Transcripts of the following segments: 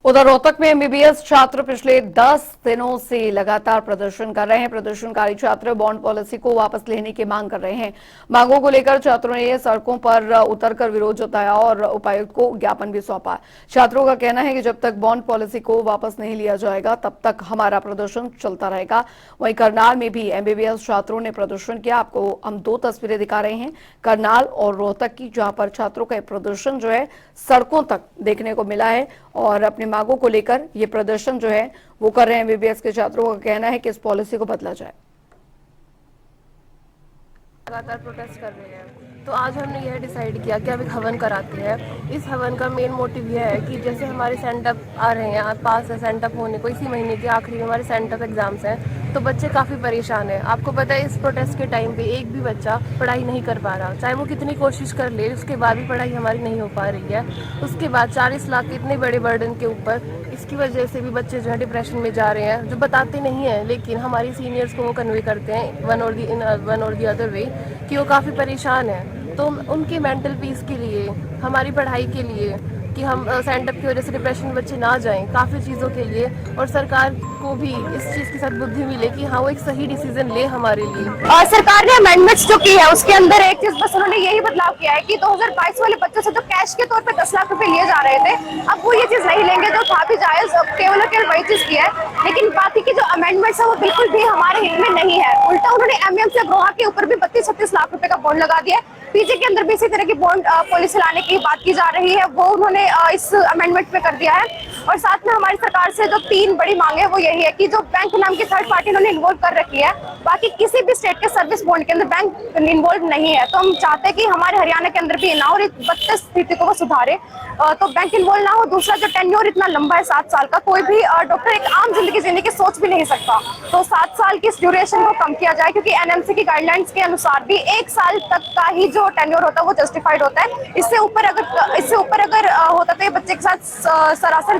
उधर रोहतक में एमबीबीएस छात्र पिछले 10 दिनों से लगातार प्रदर्शन कर रहे हैं। प्रदर्शनकारी छात्र बॉन्ड पॉलिसी को वापस लेने की मांग कर रहे हैं। मांगों को लेकर छात्रों ने सड़कों पर उतरकर विरोध जताया और उपायुक्त को ज्ञापन भी सौंपा। छात्रों का कहना है कि जब तक बॉन्ड पॉलिसी को वापस नहीं लिया जाएगा तब तक हमारा प्रदर्शन चलता रहेगा। वहीं करनाल में भी एमबीबीएस छात्रों ने प्रदर्शन किया। आपको हम दो तस्वीरें दिखा रहे हैं, करनाल और रोहतक की, जहां पर छात्रों का प्रदर्शन जो है सड़कों तक देखने को मिला है और अपने मांगों को लेकर ये प्रदर्शन जो है वो कर रहे हैं। एमबीबीएस के छात्रों का कहना है कि इस पॉलिसी को बदला जाए। लगातार प्रोटेस्ट कर रहे हैं, तो आज हमने यह डिसाइड किया कि अब एक हवन कराते हैं। इस हवन का मेन मोटिव यह है कि जैसे हमारे सेंटअप आ रहे हैं, पास है सेंटअप होने को, इसी महीने के आखिरी में हमारे सेंटअप एग्जाम्स हैं, तो बच्चे काफ़ी परेशान हैं। आपको पता है इस प्रोटेस्ट के टाइम पे एक भी बच्चा पढ़ाई नहीं कर पा रहा, चाहे वो कितनी कोशिश कर ले, उसके बाद भी पढ़ाई हमारी नहीं हो पा रही है। उसके बाद 40 लाख के इतने बड़े बर्डन के ऊपर, इसकी वजह से भी बच्चे जो है डिप्रेशन में जा रहे हैं, जो बताते नहीं हैं लेकिन हमारी सीनियर्स को वो कन्वे करते हैं वन और दी अदर वे कि वो काफ़ी परेशान हैं। तो उनकी मेंटल पीस के लिए, हमारी पढ़ाई के लिए, कि हम सेंटअप की वजह से डिप्रेशन में बच्चे ना जाएं, काफ़ी चीज़ों के लिए, और सरकार को भी इस चीज़ के साथ बुद्धि मिले कि हाँ वो एक सही डिसीजन ले हमारे लिए। और सरकार ने अमेंडमेंट्स जो की है उसके अंदर एक चीज बस उन्होंने यही बदलाव किया है कि 2022 वाले बच्चों से तो कैश के तौर पे 10 लाख रुपए लिए जा रहे थे, अब वो ये चीज नहीं लेंगे, जो था भी जायज, केवल और केवल वही चीज की है। लेकिन बाकी की जो अमेंडमेंट्स है वो बिल्कुल भी हमारे हित में नहीं है। उल्टा उन्होंने एमएमसी अग्रोहा के ऊपर भी 32-36 लाख रुपए का बॉन्ड लगा दिया है। पीजी के अंदर भी इसी तरह की बॉन्ड पॉलिसी लाने की बात की जा रही है, वो उन्होंने इस अमेंडमेंट में कर दिया है। और साथ में हमारी सरकार से जो 3 बड़ी मांगे वो यही है कि जो बैंक नाम की थर्ड पार्टी उन्होंने इन्वॉल्व कर रखी है, बाकी किसी भी स्टेट के सर्विस बॉन्ड के अंदर बैंक इन्वॉल्व नहीं है, तो हम चाहते हैं कि हमारे हरियाणा के अंदर भी ना और बदतर स्थिति को वो सुधारे, तो बैंक इन्वॉल्व ना हो। दूसरा, जो टेन्योर इतना लंबा है 7 साल का, कोई भी डॉक्टर एक आम जिंदगी जीने की सोच भी नहीं सकता, तो 7 साल की इस ड्यूरेशन को कम किया जाए, क्योंकि एनएमसी की गाइडलाइंस के अनुसार भी 1 साल तक का ही जो टेन्योर होता है वो जस्टिफाइड होता है। इससे ऊपर अगर होता तो ये बच्चे के साथ सरासर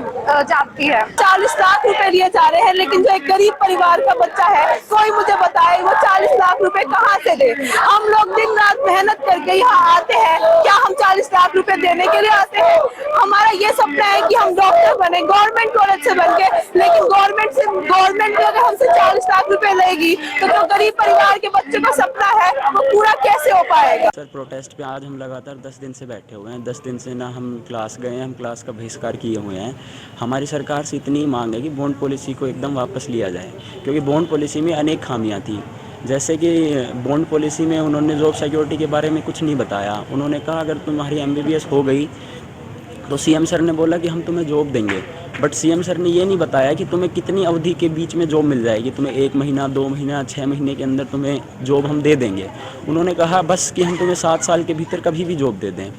जाती है। 40 लाख रुपए लिए जा रहे हैं, लेकिन जो एक गरीब परिवार का बच्चा है, कोई मुझे बताए वो 40 लाख रुपए कहाँ से दे। हम लोग दिन रात मेहनत करके यहाँ आते हैं, क्या हम 40 लाख रुपए देने के लिए आते हैं? हमारा ये सपना है कि हम डॉक्टर बने, गवर्नमेंट कॉलेज से बन के, लेकिन गवर्नमेंट अगर हमसे 40 लाख रुपए लेगी तो जो गरीब परिवार के बच्चे का सपना है वो पूरा कैसे हो पाएगा? सर, प्रोटेस्ट पे आज हम लगातार 10 दिन से बैठे हुए हैं। 10 दिन से ना हम क्लास गए हैं, हम क्लास का बहिष्कार किए हुए हैं। हमारी सरकार से इतनी मांग है कि बॉन्ड पॉलिसी को एकदम वापस लिया जाए, क्योंकि बॉन्ड पॉलिसी में अनेक खामियां थी। जैसे कि बॉन्ड पॉलिसी में उन्होंने जॉब सिक्योरिटी के बारे में कुछ नहीं बताया। उन्होंने कहा अगर तुम्हारी एमबीबीएस हो गई तो सीएम सर ने बोला कि हम तुम्हें जॉब देंगे, बट सीएम सर ने ये नहीं बताया कि तुम्हें कितनी अवधि के बीच में जॉब मिल जाएगी। तुम्हें 1 महीना, 2 महीना, 6 महीने के अंदर तुम्हें जॉब हम दे देंगे। उन्होंने कहा बस कि हम तुम्हें 7 साल के भीतर कभी भी जॉब दे दें।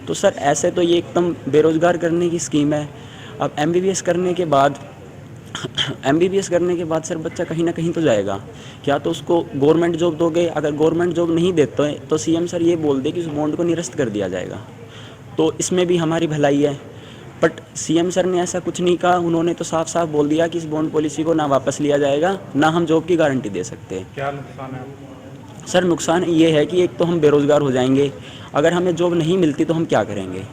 तो सर ऐसे तो ये एकदम बेरोज़गार करने की स्कीम है। अब एमबीबीएस करने के बाद सर बच्चा कहीं ना कहीं तो जाएगा। क्या तो उसको गवर्नमेंट जॉब दोगे? अगर गवर्नमेंट जॉब नहीं देते तो सीएम सर ये बोल दे कि उस बॉन्ड को निरस्त कर दिया जाएगा, तो इसमें भी हमारी भलाई है। बट सीएम सर ने ऐसा कुछ नहीं कहा। उन्होंने तो साफ साफ बोल दिया कि इस बॉन्ड पॉलिसी को ना वापस लिया जाएगा, ना हम जॉब की गारंटी दे सकते। क्या नुकसान है? सर नुकसान ये है कि एक तो हम बेरोज़गार हो जाएंगे, अगर हमें जॉब नहीं मिलती तो हम क्या करेंगे।